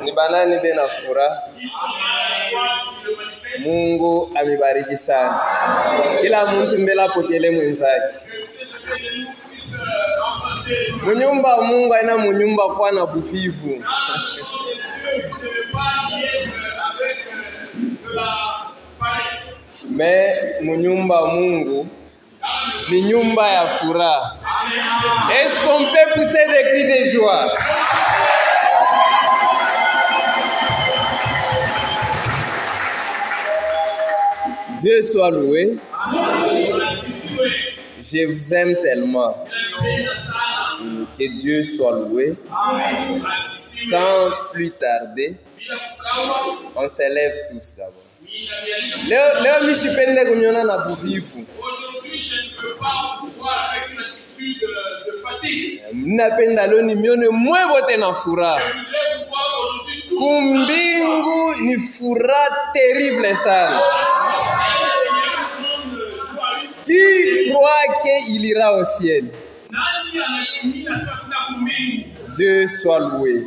Ni banani bena furaha. Mungu amebariki sana. Kila mtu mbele apokele mwenzake. Munyumba Mungu aina munyumba kwa na bufivu. Mais munyumba Mungu ni nyumba ya furaha. Est-ce qu'on peut pousser des cris de joie? Dieu soit loué. Je vous aime tellement. Que Dieu soit loué. Sans plus tarder, on s'élève tous d'abord. Leo mishipende kunyona na buvivu. Aujourd'hui, je ne peux pas pouvoir avec une attitude de fatigue. Mnapenda leo nione mwe wote na furaha. Je voudrais pouvoir aujourd'hui tout. Kumbingu ni furaha terrible sana. Qui croit qu'il ira au ciel? Dieu soit loué.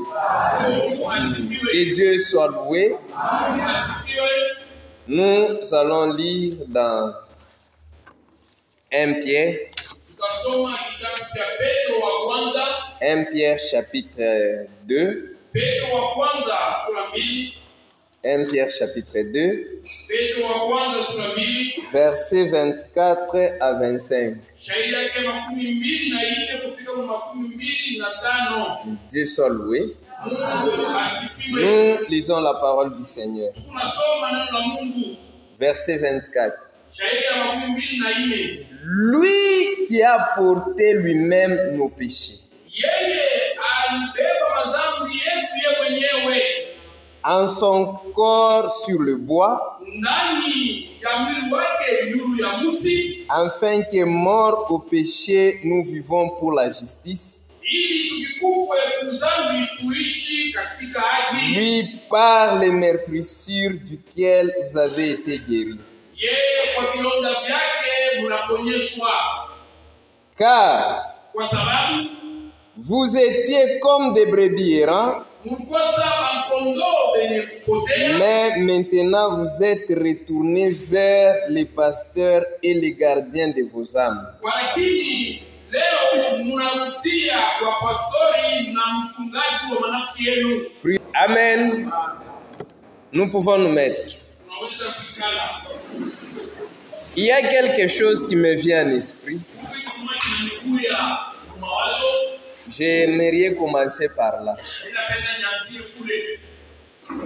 Que Dieu soit loué. Nous allons lire dans 1 Pierre. 1 Pierre chapitre 2. 1 Pierre chapitre 2. Versets 24 à 25. Dieu soit loué. Nous lisons la parole du Seigneur. Verset 24. Lui qui a porté lui-même nos péchés en son corps sur le bois, afin que mort au péché, nous vivons pour la justice. Lui, par les meurtrissures duquel vous avez été guéris. Car vous étiez comme des brebis errants, mais maintenant vous êtes retournés vers les pasteurs et les gardiens de vos âmes. Amen. Nous pouvons nous mettre. Il y a quelque chose qui me vient à l'esprit. J'aimerais commencer par là.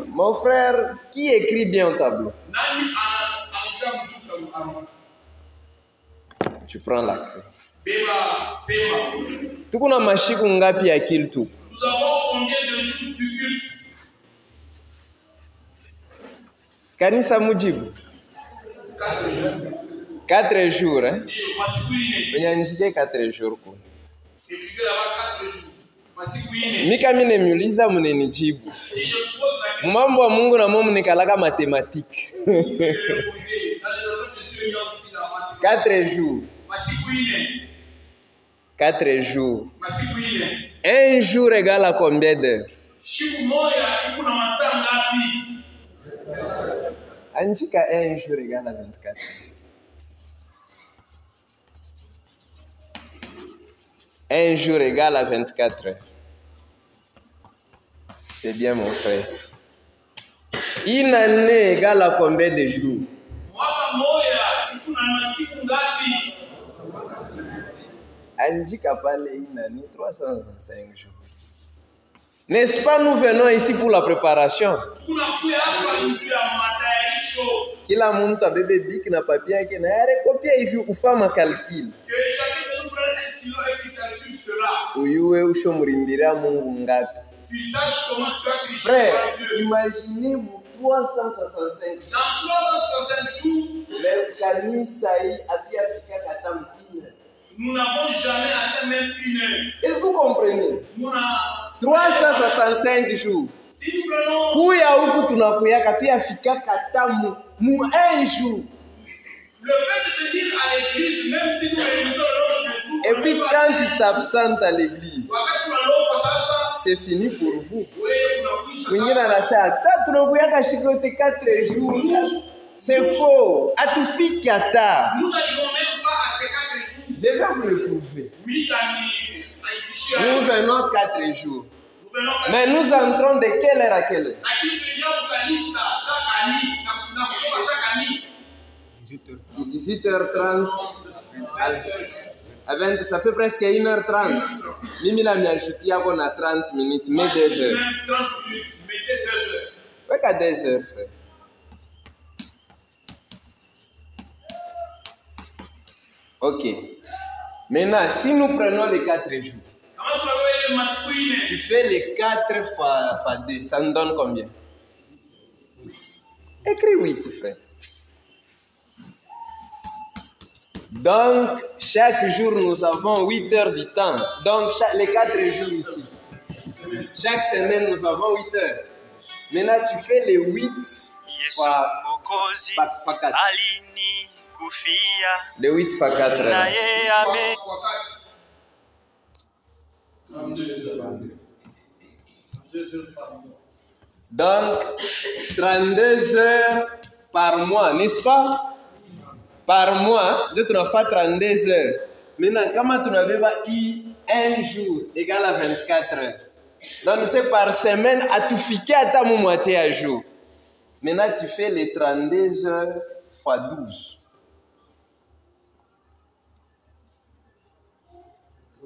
Mon frère, qui écrit bien au tableau? Tu prends la clé. Tukuna mashiku ngapi ya kiltu? Nous avons combien de jours du culte? Kanisa mujibu? 4 jours. 4 jours, hein? Ndio, 4 jours. Écrivez là-bas 4 jours. Mika mine miuliza munenijibu. Mambo ya Mungu na Mungu nikalaka mathématique. 4 jours. 4 jours. 1 jour égale à combien d'heures? Anjika 1 jour égale à 24. Un jour égale à 24 heures. C'est bien, mon frère. Une année égale à combien de jours? Anjika pale une année, 365 jours. N'est-ce pas, nous venons ici pour la préparation? Kila mtu abebe biki na papier yake na yare kopia hivi ufama calcul. Uyuwe ushomurimbira Mungu ngapi? Frère, imaginez-vous 365 jours. Dans 365 jours, le kanisa hii hatuafika hata mpina. Nous n'avons jamais atteint même 1 heure. Est-ce que vous comprenez? 365 jours. Si nous prenons kuya huku tunakuyaka tuyafika hata mu 1 jour. Le fait de venir à l'église, même si nous réunissons le nombre de jours. Et puis quand tu t'absentes à l'église, c'est fini pour vous. wewe unakwisha. Mwingine anasema tatu tunakuyaka shikote 4 jours. C'est faux. Atufiki hata. Nous n'arrivons même pas à ces 4 jours. Je vais vous le prouver. Nous venons 4 jours. Mais nous entrons de quelle heure à quelle heure? 18h30 à 20, ça fait presque 1h30. Mimi la miajouti yako na 30 minutes, mais 2 heures. Ouais, qu'à 2 heures, frère. Ok. Maintenant, si nous prenons les 4 jours, tu fais les 4 fois 2, ça nous donne combien? Écris 8, frère. Donc, chaque jour, nous avons 8 heures du temps. Donc, les 4 jours ici. Chaque semaine, nous avons 8 heures. Maintenant, tu fais les 8 fois 4. Les 8 fois 4 heures. Donc, 32 heures par mois, n'est-ce pas? Par mois, je te fais 32 heures. Maintenant, comment tu n'avais pas eu un jour égal à 24 heures? Donc, c'est par semaine à tout fiquer à ta moitié à jour. Maintenant, tu fais les 32 heures fois 12.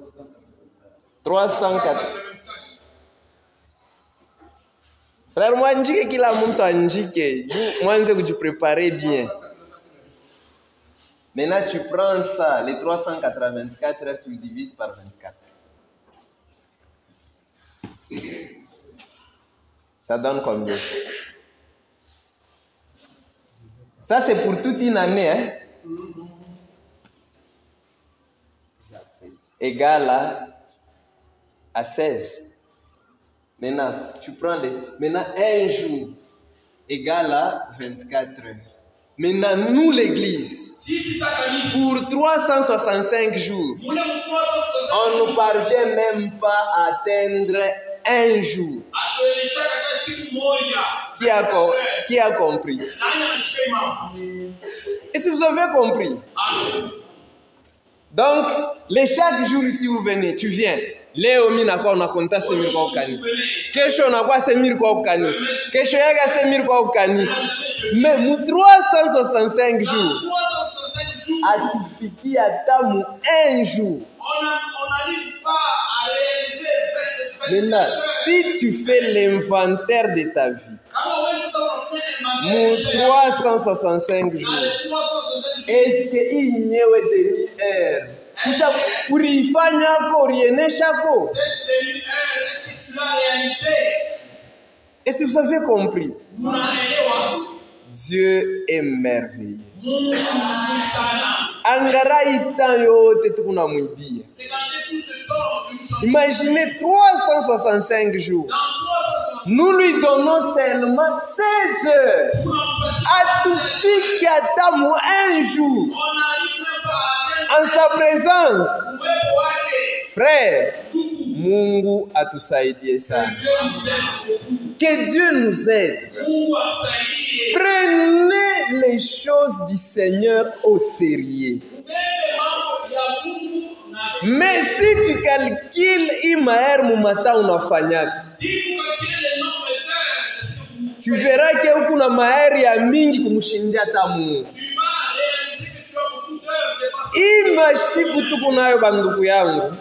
« 304. Frère, moi, je dis qu'il a monté en jique. Moi, je vais préparer bien. Maintenant, tu prends ça, les 384 heures, tu le divises par 24. Ça donne combien? Ça, c'est pour toute une année, hein? Égal à 16. Maintenant, tu prends maintenant, un jour égal à 24 heures. Maintenant, nous, l'Église, pour 365 jours, on ne parvient même pas à atteindre un jour. Qui a compris? Est-ce que vous avez compris? Donc, chaque jour ici, vous venez, tu viens. Leo on a compté 5 000 kwa kanisa. Kesho unakuwa 5 000 kwa kanisa. Kesho yaga 5 000 kwa kanisa. Mais mu 365 jours. Atufikia tamu un jour. On n'arrive pas à réaliser 20. Maintenant, si tu fais l'inventaire de ta vie, mu 365 jours, est-ce qu'il y a des heures? Est-ce que vous avez compris? Dieu est merveilleux. Imaginez 365 jours. Nous lui donnons seulement 16 heures. À tout fait qui attend un jour. En sa présence. Frère, Mungu atusaidie sana. Que Dieu nous aide. Prenez les choses du Seigneur au sérieux. Mais si tu calcules Imaer Mumata unafanyaka, tu verras que kuna maeri ya mingi kumushindia tamu. Imashibu tukunayo banduku yangu.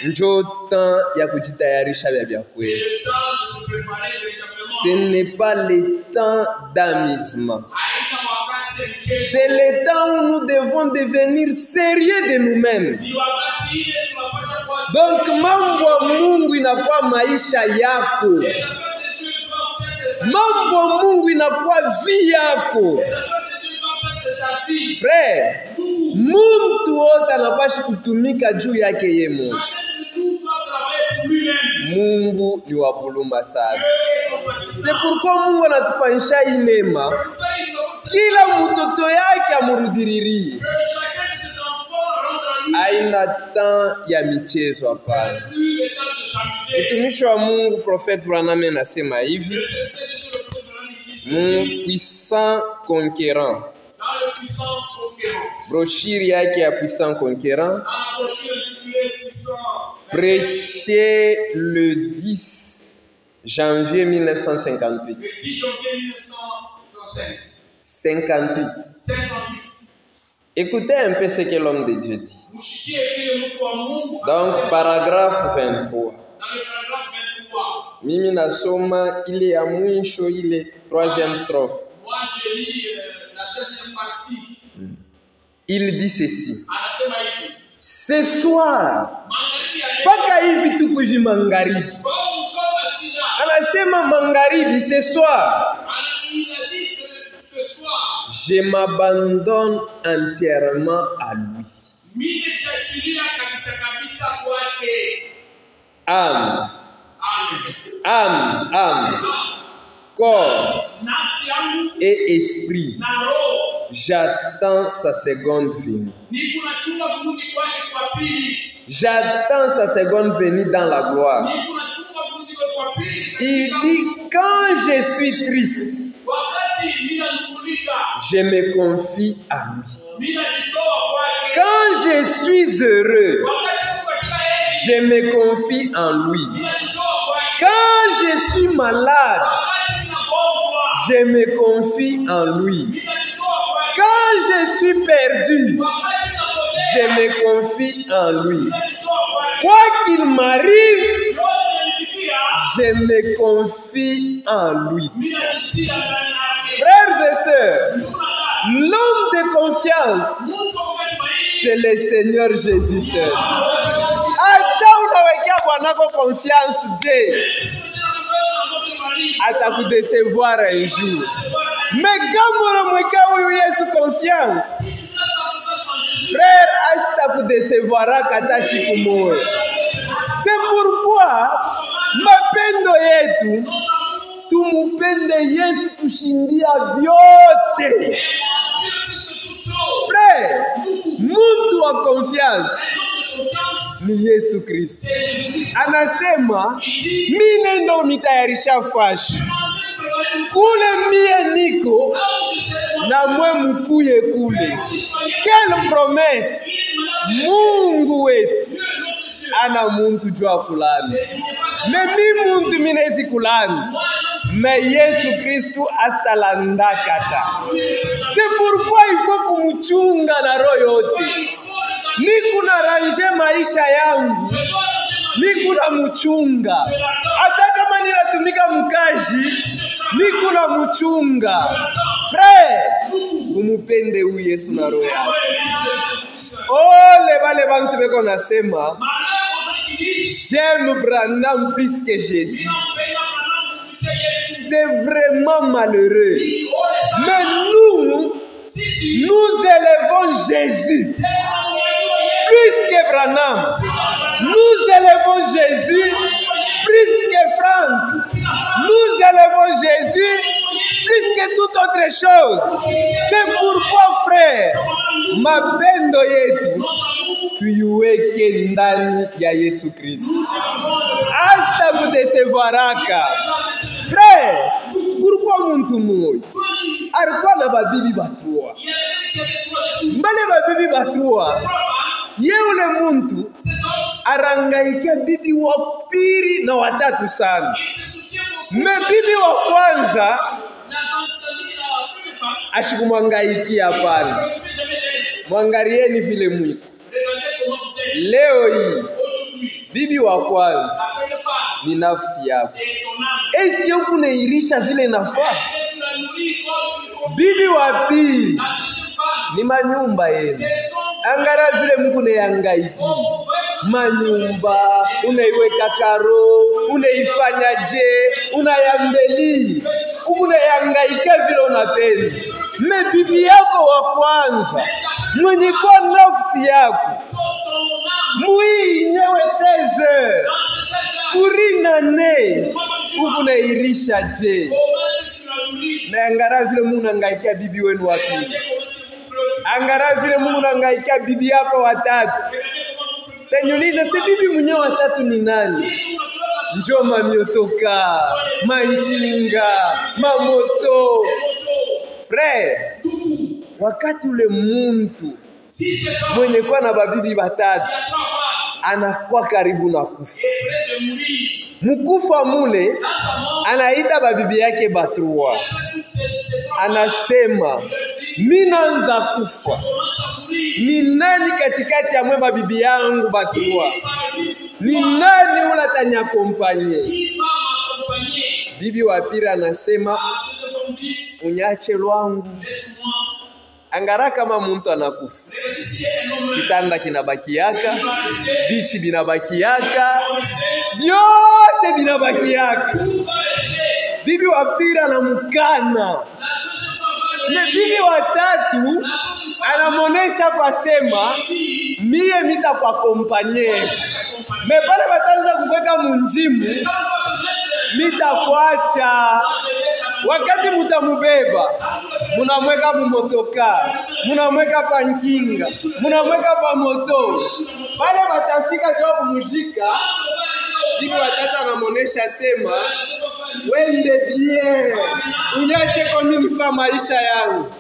Njo temps ya kujitayarisha vya kweli. Ce n'est pas le temps d'amusement. C'est le temps où nous devons devenir sérieux de nous-mêmes. Donc mambo Mungu inakuwa maisha yako. Mambo Mungu inakuwa vie yako. Frère, muntu wote anapashi kutumika juu yake yeye Mungu. Mungu ni wa bulumba sana. C'est pourquoi Mungu anatufanyisha hii neema. Kila mtoto yake amurudiririe. Aina temps ya michezo hapana. s'amuser. Mtumishi wa Mungu Prophet Branham anasema hivi, Le prophète mon puissant conquérant. dans le puissant conquérant. Brochure yake ya puissant conquérant, Dans la brochure intitulée Puissant. prêché le 10 janvier 1958. Le 10 janvier 1965. 58. 58. Écoutez un peu ce que l'homme de Dieu dit. Mushikie vile Mungu wa Mungu. Donc, paragraphe 23. Dans le paragraphe 23. Mimi nasoma ile ya mwisho, ile 3e strophe. Moi, je lis la dernière partie. Il dit ceci. Anasema hivi. Ce soir, Magharibi ya leo. paka hivi tuko hivi magharibi. Kwa usoma sina. Anasema magharibi, ce soir, Il a dit ce soir. je m'abandonne entièrement à lui. Mimi nitachilia kabisa kabisa kwake. Âme, Amen. âme, corps Nafsi yangu et esprit, na roho. j'attends sa seconde venue. Niko nachunga kurudi kwake kwa pili. J'attends sa seconde venue dans la gloire. Niko nachunga kurudi kwake kwa pili. Il dit, quand je suis triste, Wakati mimi nanungulika, je me confie à lui. mimi najitoa kwake. Quand je suis heureux, Wakati tuko katika heri, je me confie en lui. mimi najitoa kwake. Quand je suis malade, Wakati ninagonjwa, je me confie en lui. mimi najitoa kwake. Quand je suis perdu, Wakati napotea, je me confie en lui. mimi najitoa kwake. Quoi qu'il m'arrive, Yote yananifikia, je me confie en lui. mimi najitia ndani yake. Frères et sœurs, Ndugu na dada, l'homme de confiance, Mungu wakati maisha c'est le Seigneur Jésus seul. Hata unawekea Bwanako confiance, je, atakudesevoir un jour. Mais kama unamwekea huyu Yesu confiance, frère, asitakudesevoira hata siku moja. C'est pourquoi mapendo yetu tumupende Yesu kushindia vyote. Frère, mtu wa confiance ni Yesu Kristo. Anasema, mimi nendo nitayarisha fashi kule mie niko na mwe mkuye kule. Quelle promesse! Mungu wetu ana muntu jua kulani. Mimi muntu minezi kulani. Mais Yesu Kristu astalandakata. C'est pourquoi il faut kumuchunga na roho yote. Niku na ranje maisha yangu, niku na muchunga. Hata kama ninatumika mkaji, niku na muchunga. Frère, umupende huyu Yesu na roho yako. Ole wale bantu beko nasema, j'aime Branham plus que Jésus. C'est vraiment malheureux. Mais nous élevons Jésus plus que Branham. Nous élevons Jésus plus que Franck. Nous élevons Jésus plus que toute autre chose. C'est pourquoi, frère, mapendo yetu tuiweke ndani ya Yesu Kristo. Hasta kudesevaraka. Frère, pourquoi muntu moyo alikuwa na babibi batua? Mbale babibi batua, ye ule muntu arangaikia bibi wa pili na watatu sana. Me bibi wa kwanza ashikumwangaikia hapana. Mwangalieni vile mwiko. Leo hii bibi wa kwanza ni nafsi yako. Eske ukunairisha vile nafaa? Bibi wa pili ni manyumba yenu. Angara vile Mungu neyangaiki. Manyumba, unaiweka karo, unaifanya je, unayambeli. Unayangaika vile unapenda. Me bibi yako wa kwanza, mwenye kwa nafsi yako, mui nyewe 16 kurina ne, ukunairisha je. Na angara vile Mungu nangaikia bibi wenu wa pili. Angara vile Mungu nangaikia bibi yako watatu. Tanyuliza, si bibi mwenye watatu ni nani? njo mamiotoka, mankinga, mamoto. Frère, wakati ule muntu mwenye kwa na babibi batatu anakuwa karibu na kufa, mukufa mule anaita babibi yake batrua, anasema minaanza kufa, ni nani katikati ya mwe babibi yangu batrua, ni nani ula tanya kompanye? Bibi wa pili anasema unyache lwangu. Angara kama muntu anakufa, kitanda kinabakiaka, bichi binabakiaka, vyote binabakiaka. Bibi wa pili anamkana. Bibi wa tatu anamonesha kwa sema mie mita kwa kompanye. Mepale batanza kukweka munjimu, mita kuacha. Wakati mutamubeba, munamweka mumotoka, munamweka pankinga, munamweka pa moto. Pale batafika kwa kumushika, bibi watata anamonesha sema wende bien, unyache kwa mimi fa maisha yangu.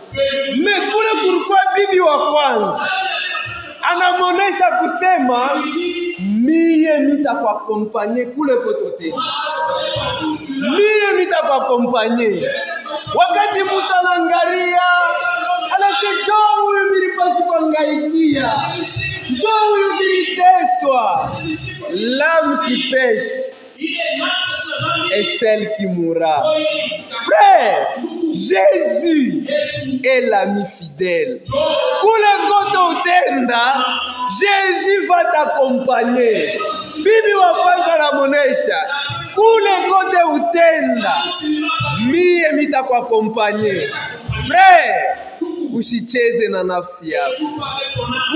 Mekule kulikuwa bibi wa kwanza anamonesha kusema mie mita kwa kompanye kule kotote, mie mita kwa kompanye. Wakati mutu anangaria anase njoo huyu nilipasi kuangaikia, njoo huyu niliteswa. L'âme qui pêche est celle qui mourra. Frère, Jésus est l'ami fidèle. Kule kote utenda, Jésus va t'accompagner. Bibi wa kwanza namonesha, kule kote utenda, mie mita kwa kompanye. Frère, usicheze na nafsi yako,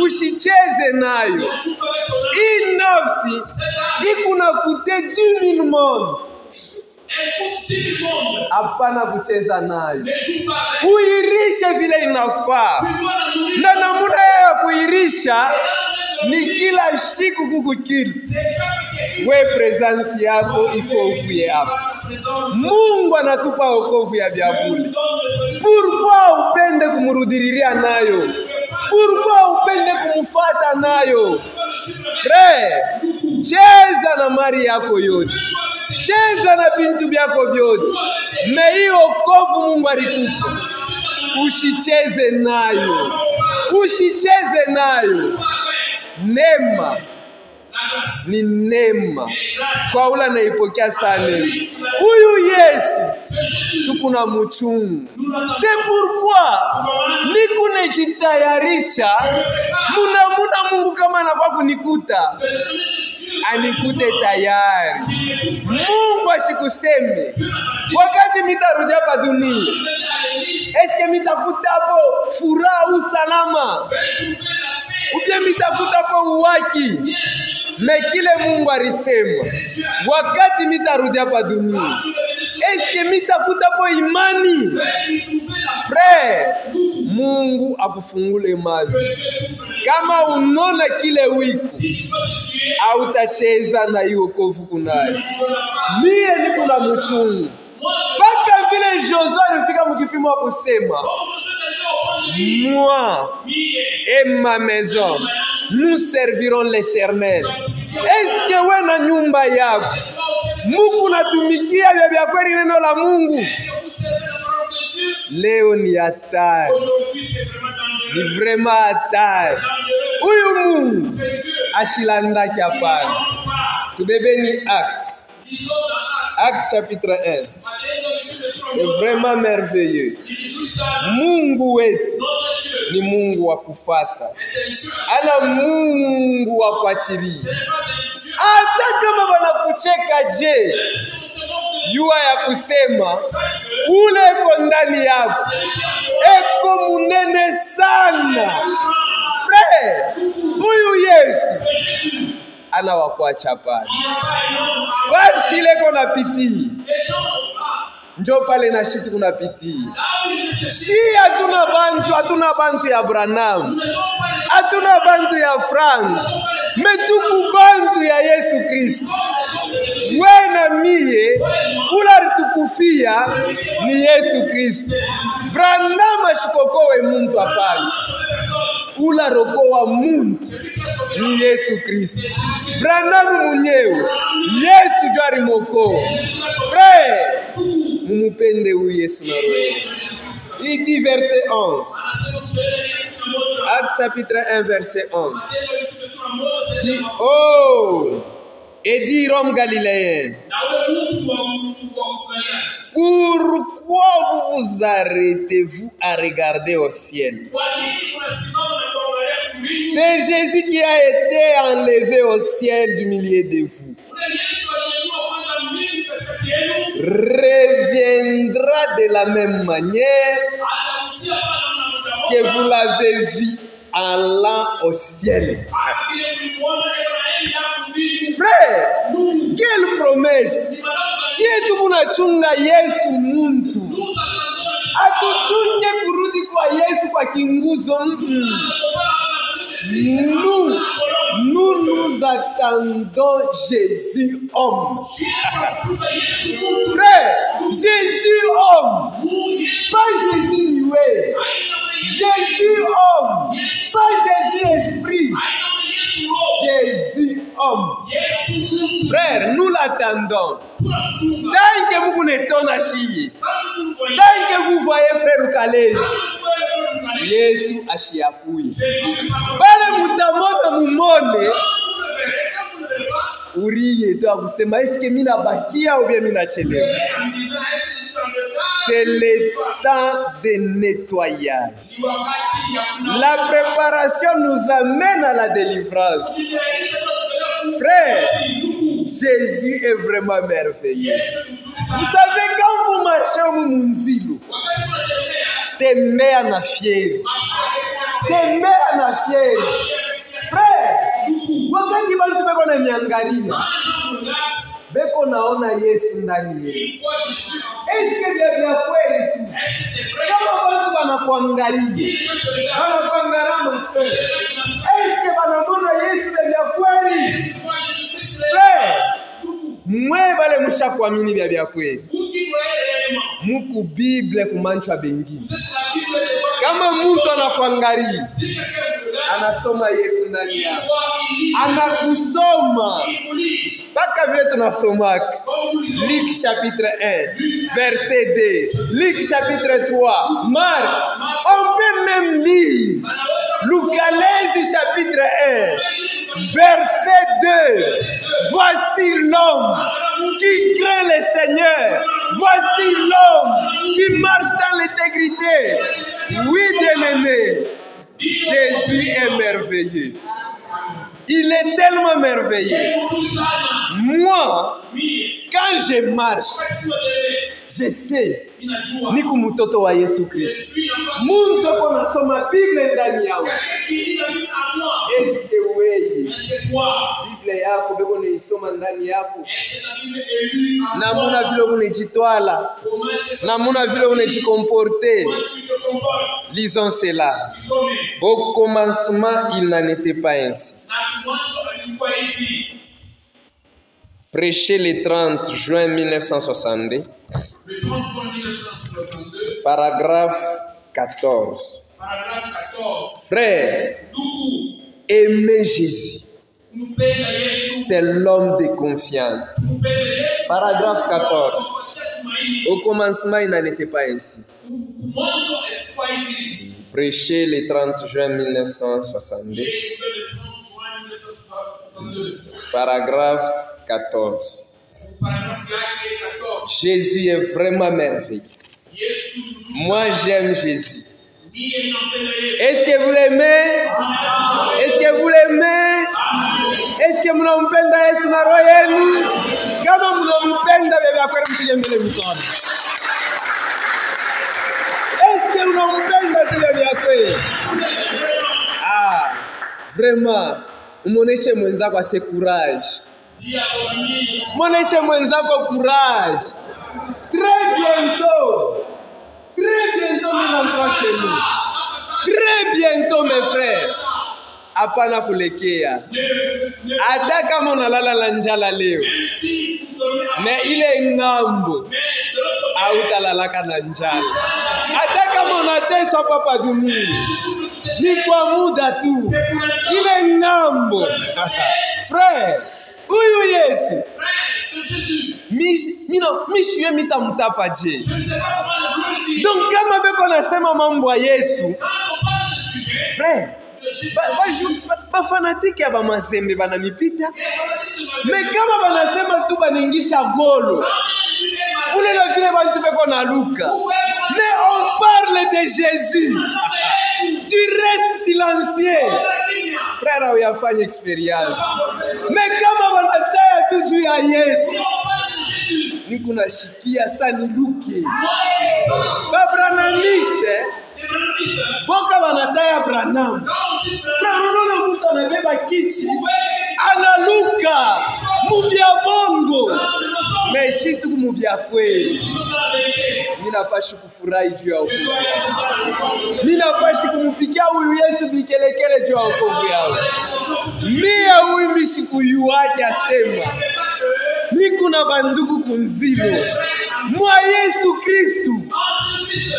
usicheze nayo. Hii nafsi ikuna kute 10,000 monde. Hapana kucheza nayo, uirishe vile inafaa. Na namuna ya kuirisha ni kila siku kukukili. We presence yako ifo ufuye hapa. Mungu anatupa wokovu ya vyabuli. Pourquoi upende kumurudiriria nayo? Pourquoi upende kumufata nayo? Frère, cheza na mari yako yote, cheza na bintu byako byote. Mei wokovu Mungu alikupa, usicheze nayo, usicheze nayo. Nema ni nema kwa ula naipokea sana. Huyu Yesu tukuna muchungu. C'est pourquoi nikune jitayarisha muna Mungu kama anakuwa kunikuta, anikute tayari. Mungu asikuseme wakati mitarudia pa dunia, eske mitakuta hapo furaha usalama, ubie mitakuta hapo uwaki? Mekile Mungu alisema wakati mitarudia pa dunia, eske mitakuta hapo imani? Frère, Mungu akufungule macho. Kama unona kile wiki, hautacheza na hiyo wokovu kunayo. Mie niko na mchungu. Paka vile Josué alifika mkipimo wa kusema, moi et ma maison nous servirons l'Éternel. Est-ce que we na nyumba yako Mungu natumikia vya kweli neno la Mungu? Leo ni hatari, ni vraiment hatari. Huyu Mungu ashilanda kiapani. Tubebeni Acte chapitre 1. C'est vraiment merveilleux. Mungu wetu ni Mungu wa kufata, ana Mungu wa kuachilia. Hata kama wanakucheka je, yua ya kusema ule eko ndani yako eko munene sana. Frère, huyu Yesu ana wakuacha pale. Fashile kona piti, njo pale na shitu kuna piti. Si hatuna bantu ya Branham, hatuna bantu ya Frank, metuku bantu ya Yesu Kristo. wewe na mie, ula alitukufia ni Yesu Kristo. Branham ashikokowe muntu hapana. Ula rokowa muntu ni Yesu Kristo. Branham mwenyewe Yesu ndio alimokoa. Frère, mumupende huyu Yesu na roho. Il dit verset 11. Acte chapitre 1 verset 11. Dit, oh, et dit Rome galiléen, pourquoi vous vous arrêtez-vous à regarder au ciel? C'est Jésus qui a été enlevé au ciel du milieu de vous. Reviendra de la même manière que vous l'avez vu allant au ciel. Frère, quelle promesse! Si tu munachunga Yesu muntu, atuchunge kurudi kwa Yesu kwa kinguzo. Nous attendons Jésus homme. Frère, Jésus homme, pas Jésus nué. Jésus homme, pas Jésus esprit. Jésus homme. Frère, nous l'attendons. Tant que vous n'êtes chier, tant que vous voyez frère Kalez, Yesu ashiakui. Bale mutamona mumone uriye tu akusema eske mimi nabakia ou bien mimi nachelewa. C'est le temps de nettoyage. La préparation nous amène à la délivrance. Frère, Jésus est vraiment merveilleux. Vous savez, quand vous marchez au Munzilu, tes mères na fière. Tes mères na fière. Frère, wakati bantu beko na miangalia, beko naona Yesu ndani yetu. Eske vya kweli tu? Kama bantu wanakuangalia, wanakuangalia mse. Eske banamona Yesu vya kweli? Frère, mwe bale mushakuamini vya kweli. Muku Bible kumancha bengi. Kama mtu anakuangalia, anasoma Yesu ndani yako. Anakusoma. Baka vile tunasomaka. Luc chapitre 1, verset 2. Luc chapitre 3. Marc. On peut même lire Loukalèse chapitre 1, verset 2. Voici l'homme qui craint le Seigneur. Voici l'homme qui marche dans l'intégrité. Oui, bien-aimé, Jésus est merveilleux. Il est tellement merveilleux. Moi, quand je marche, je sais niko mtoto wa Yesu Kristo. Mungu kona soma Biblia ndani yao. Eske wewe Biblia yako beko neisoma ndani yako? Namuna vile unajitwala, namuna vile unajikomporter. Lisons cela. Au commencement, il n'en était pas ainsi. Prêché le 30 juin 1962. Paragraphe 14. Frère, aimer Jésus, c'est l'homme de confiance. Paragraphe 14. Au commencement, il n'en était pas ainsi. Prêché le 30 juin 1962. Paragraphe 14. Jésus est vraiment merveilleux. Moi, j'aime Jésus. Est-ce que vous l'aimez? Est-ce que vous l'aimez? Est-ce que vous l'aimez? Yesu na roho yenu? Kama mnampenda baba kweli mpige mbele mikono. Est-ce que mnampenda baba kweli? Ah, vraiment, umuoneshe mwenzako ase courage. Muoneshe mwenzako courage. Très bientôt, nous allons chez nous. Très bientôt, mes frères. hapana kulekea. Hata kama unalala na njala leo, na ile ngambo hautalalaka na njala. Hata kama unateswa hapa dunia, ni kwa muda tu. Ile ngambo. Frère, huyu Yesu mishwe mitamutapa je. Donc kama beko nasema mambo ya Yesu, frère, bafanatiki ya bamazembe banamipita. Mais kama banasema tu baningisha golo, ule na vile bantu beko na luka. Mais on parle de Jésus. Tu restes silencieux. Frère, uyafanya experience. Mais kama wanataya tu juu ya Yesu, niko nashikia sana luke. Babranamiste boka wanataya Branham. Frère, unaona mtu anabeba kichi analuka mubia bongo. Meshi tu mubia kweli. Mina pashi kufurahi juu ya wokovu. Mina pashi kumupikia huyu Yesu bikelekele juu ya wokovu yao. Mia huyu misiku yuwake asema, niko na bandugu kunzilo mwa Yesu Kristu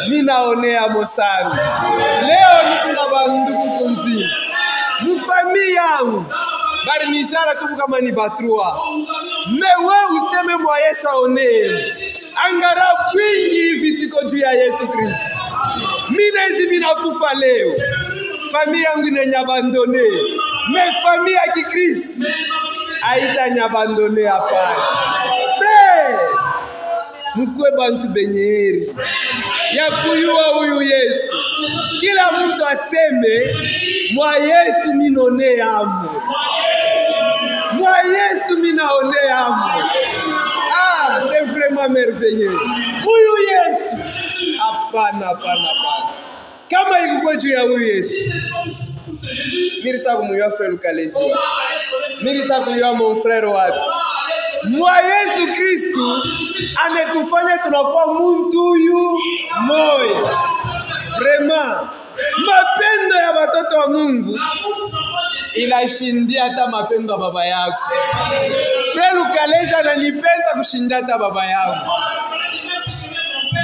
ninaonea mosari. Leo niko na bandugu kunzilo mufamili yangu bari nizara tuku kama ni batrua. Mewe useme mwa Yesu aonee. Angara kwingi hivi tiko juu ya Yesu Kristo. Mina hizi minakufa leo, familia yangu inanyabandone. Me familia ya Kikristo haita nyabandone hapana. Frère, mkwe bantu benyeri ya kuyua huyu Yesu. Kila mtu aseme mwa Yesu minone amo, mwa Yesu minaone amo. Ah, c'est vraiment merveilleux. Huyu Yesu. Hapana. Kama ilikuwa juu ya huyu Yesu, nilitaka kumjua frère Lukalezi. Nilitaka kumjua mon frère wapi. Mwa Yesu Kristo anetufanya tunakuwa mtu huyu moyo. Vraiment, mapendo ya watoto wa Mungu inashindia hata mapendo ya baba yako. Frère Lukalezi ananipenda kushindia hata baba yangu.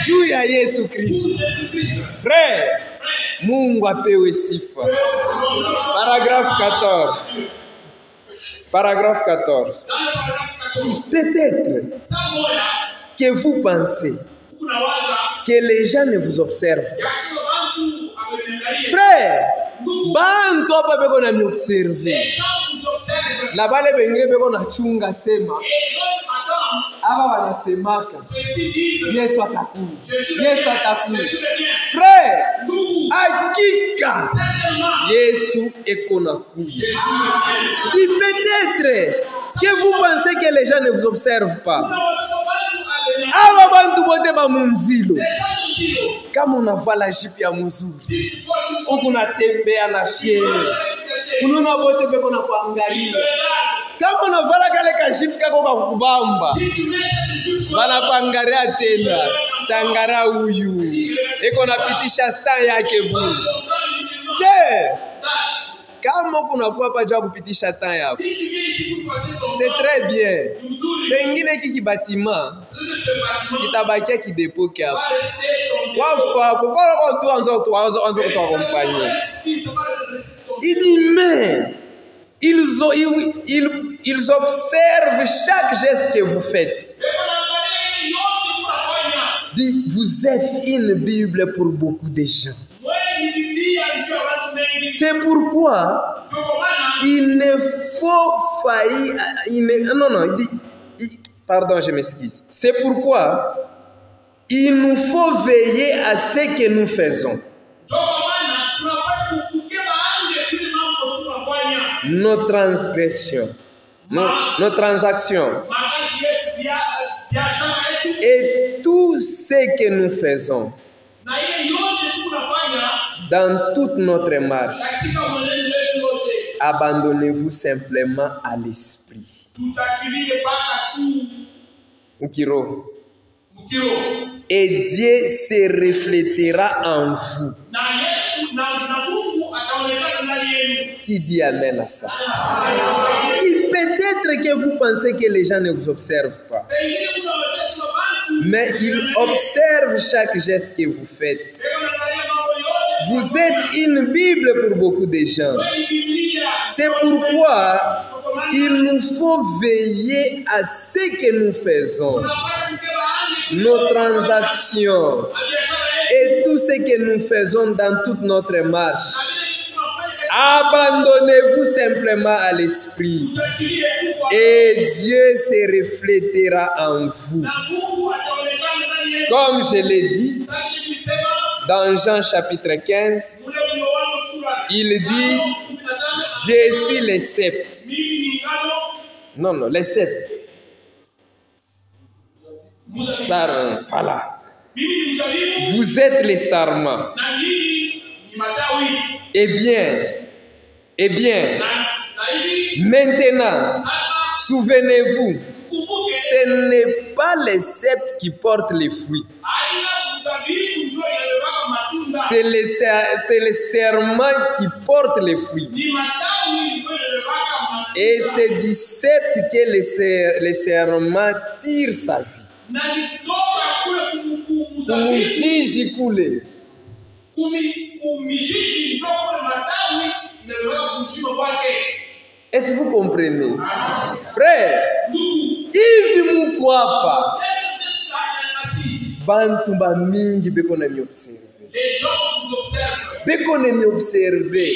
Juu ya Yesu Kristo. Frère, Mungu apewe sifa. Paragraphe 14. Peut-être que vous pensez que les gens ne vous observent. Frère, bantu hapa beko na miobserve. Na bale bengine beko na chunga sema. Aba wanasemaka Yesu atakuja. Frère, hakika Yesu ekona kuja. Dit peut-être que vous pensez que les gens ne vous observent pas. Aba bantu bote ba munzilo. Kama unavala jipi ya muzuri, unatembea na fiere, unaona bote beko na kuangalia. Kama unavala kale kashipi kako kakubamba, bana kuangalia tena, sangara huyu eko napitisha temps yake bure. Kama kunakuwa paja kupitisha temps yako, c'est très bien. Pengine kiki batima kitabakia kidepoke hapo. Wafa kokoro tu anzo kutokompanya. Il dit mais ils observent chaque geste que vous faites. Dit vous êtes une Bible pour beaucoup de gens. C'est pourquoi il ne faut faillir. Pardon, je m'excuse. C'est pourquoi il nous faut veiller à ce que nous faisons. Nos transgressions, nos transactions et tout ce que nous faisons dans toute notre marche. Abandonnez-vous simplement à l'esprit. Et Dieu se reflétera en vous. Qui dit amen à ça? Et peut-être que vous pensez que les gens ne vous observent pas. Mais ils observent chaque geste que vous faites. Vous êtes une Bible pour beaucoup de gens. C'est pourquoi il nous faut veiller à ce que nous faisons. Nos transactions et tout ce que nous faisons dans toute notre marche. Abandonnez-vous simplement à l'Esprit et Dieu se reflétera en vous. Comme je l'ai dit, dans Jean chapitre 15, il dit, je suis les sept. Non, les sept. Sarment. Voilà. Vous êtes les sarments. Eh bien, maintenant, souvenez-vous, ce n'est pas les sept qui portent les fruits. C'est les serments qui portent les fruits. Et c'est du sept que les serments tirent sa vie. Est-ce que vous comprenez? Frère, hivi mukwapa bantu bamingi beko na mi observe. Les gens vous observent. Beko na mi observe.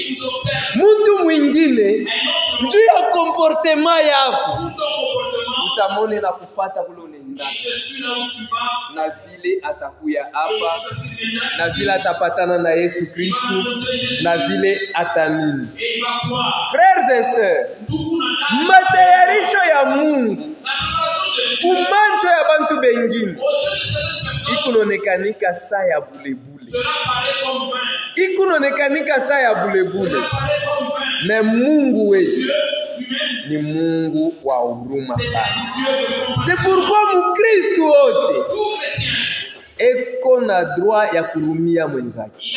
Mtu mwingine juu ya comportement yako utamone na kufata kule unaenda. Na vile atakuya hapa, na vile atapatana na Yesu Kristu, na vile atamini. Frères et sœurs, matayarisho ya Mungu kumanjo ya bantu bengine ikunonekanika saa ya bulebule. Ikunonekanika saa ya bulebule. Na Mungu wetu ni Mungu wa huruma sana. C'est pourquoi Mkristo wote eko na droit ya kurumia mwenzake.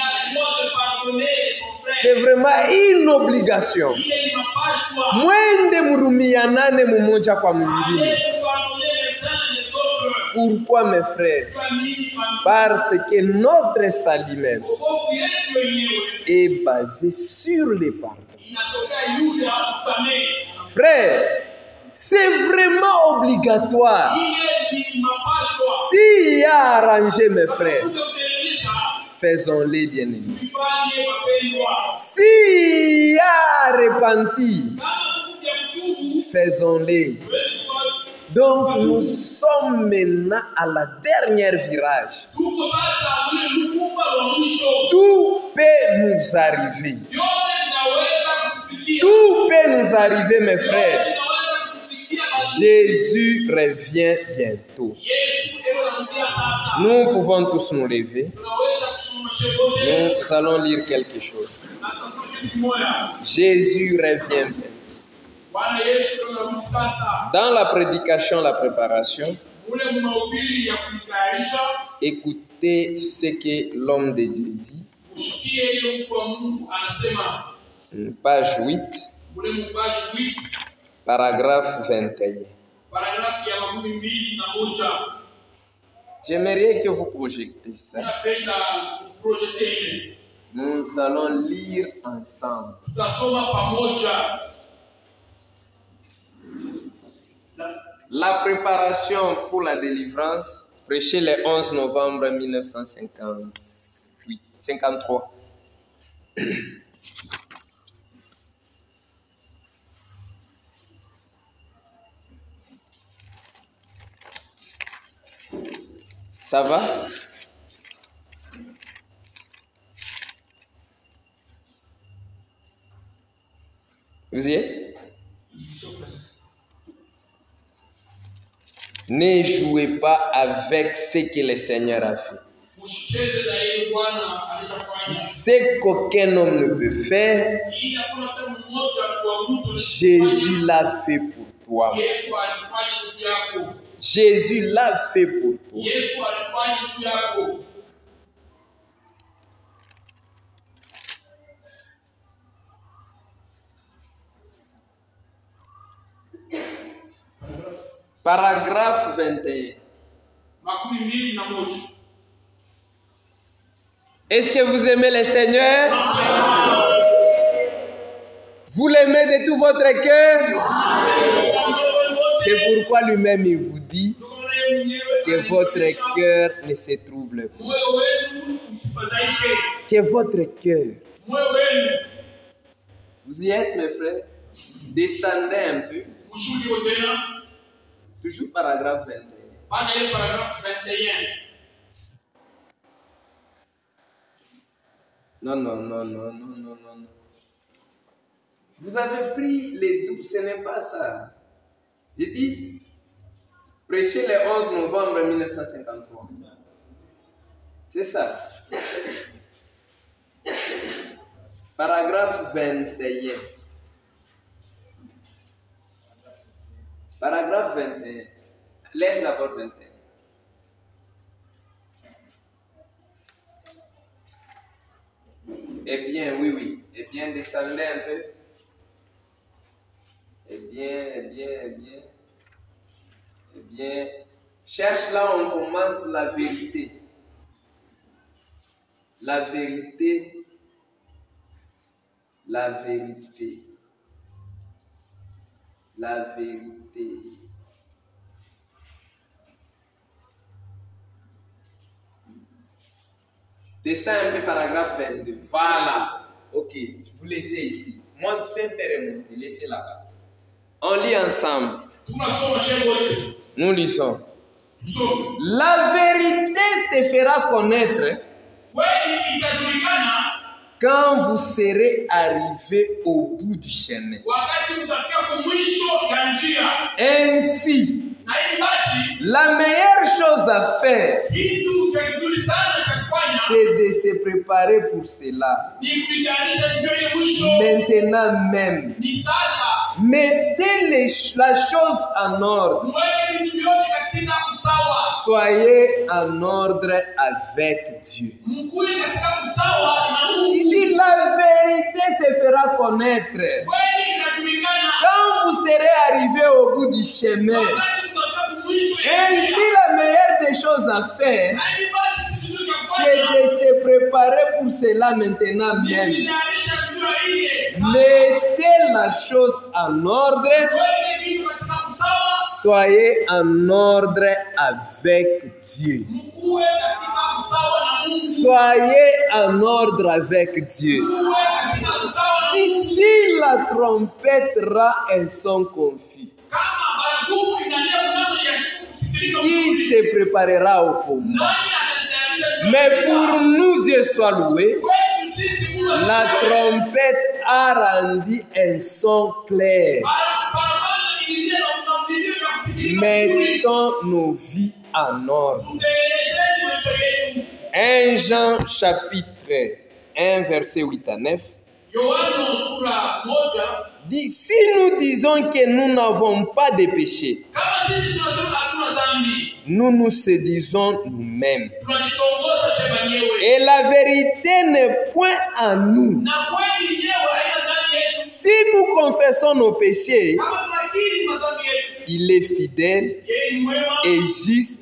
C'est vraiment une obligation. Mwende murumianane mmoja kwa mwingine. Pourquoi mes frères? Parce que notre salut même est basé sur les pardons. Frère, c'est vraiment obligatoire. S'il y a arrangé mes frères, faisons-les bien aimés. S'il y a repenti, faisons-les. Donc nous sommes maintenant à la dernière virage. Tout peut nous arriver. Tout peut nous arriver, mes frères. Jésus revient bientôt. Nous pouvons tous nous lever. Nous allons lire quelque chose. Jésus revient bientôt. Dans la prédication, la préparation, écoutez ce que l'homme de Dieu dit. Page 8, paragraphe 21. J'aimerais que vous projectez ça. Nous allons lire ensemble. La préparation pour la délivrance, prêchée le 11 novembre 1953. Ça va? Vous y êtes? Ne jouez pas avec ce que le Seigneur a fait. Ce qu'aucun homme ne peut faire, Jésus l'a fait pour toi. Jésus l'a fait pour toi. Paragraphe 21. makumi mbili na moja. Est-ce que vous aimez le Seigneur? Vous l'aimez de tout votre cœur? C'est pourquoi lui-même il vous dit que votre cœur ne se trouble pas. Que votre cœur. Vous y êtes, mes frères? Descendez un peu. Toujours paragraphe 21. Paragraphe 21. Non. Vous avez pris les doubles, ce n'est pas ça. J'ai dit, prêcher le 11 novembre 1953. C'est ça. Paragraphe 21. Paragraphe 21. Laisse la porte 21. Eh bien, oui. Eh bien, descendez un peu. Eh bien. Cherche là où on commence la vérité. La vérité. Descends un peu paragraphe 22. Voilà. Ok, vous laissez ici. Moi, fais remonter. Laissez là-bas. On lit ensemble. Nous lisons. La vérité se fera connaître quand vous serez arrivé au bout du chemin. Ainsi, la meilleure chose à faire, c'est de se préparer pour cela. Maintenant même, mettez la chose en ordre. Soyez en ordre avec Dieu. Il dit la vérité se fera connaître quand vous serez arrivé au bout du chemin. Ainsi, la meilleure des choses à faire, c'est de se préparer pour cela maintenant même. Mettez la chose en ordre. Soyez en ordre avec Dieu. Soyez en ordre avec Dieu. Ici, la trompette rend un son confus. Qui se préparera au combat? Mais pour nous, Dieu soit loué, la trompette a rendu un son clair. Mettons nos vies en ordre. 1 Jean chapitre 1 verset 8 à 9 dit, si nous disons que nous n'avons pas de péché, nous nous séduisons nous-mêmes. Et la vérité n'est point en nous. Si nous confessons nos péchés, il est fidèle et juste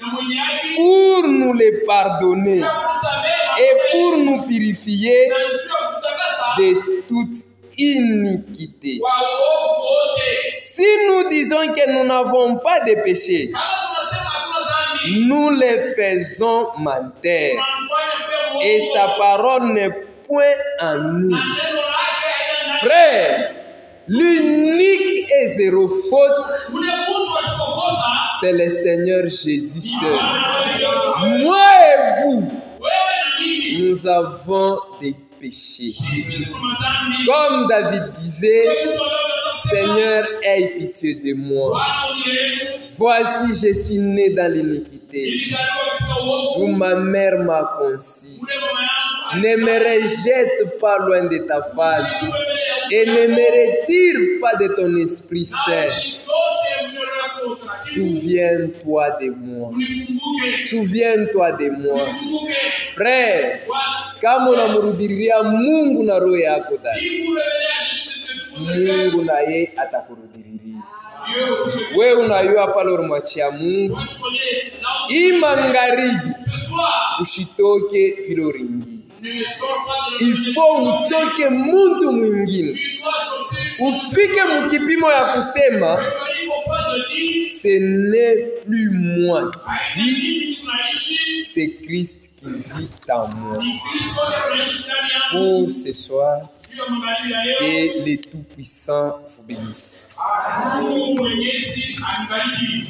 pour nous les pardonner et pour nous purifier de toute iniquité. Si nous disons que nous n'avons pas de péché, nous les faisons mentir et sa parole n'est point en nous. Frère, l'unique et zéro faute, c'est le Seigneur Jésus seul. Moi et vous, nous avons des péchés. Comme David disait, Seigneur, aie pitié de moi. Voici, je suis né dans l'iniquité, où ma mère m'a conçu. Ne me rejette pas loin de ta face et ne me retire pas de ton Esprit Saint. Souviens-toi de moi. Souviens-toi de moi. Frère, kama unamrudilia Mungu na roho yako ndani, Mungu naye atakurudilia. Dieu aussi le We unayua pale ulimwachia Mungu. Quand tu connais là où Hii magharibi ce soir, ushitoke vile uringi. ne sors pas de Il faut utoke muntu mwingine. Tu dois sortir. Ufike mukipimo ya kusema Tu arrives au point de dire, ce n'est plus moi qui avec vis, la vie que tunaishi, c'est Christ qui vit en moi. ni Kristo tunaishi ndani yangu. Pour ce soir, Juu ya magharibi ya leo, que les Tout-Puissants vous bénissent. Mungu Mwenyezi anibariki.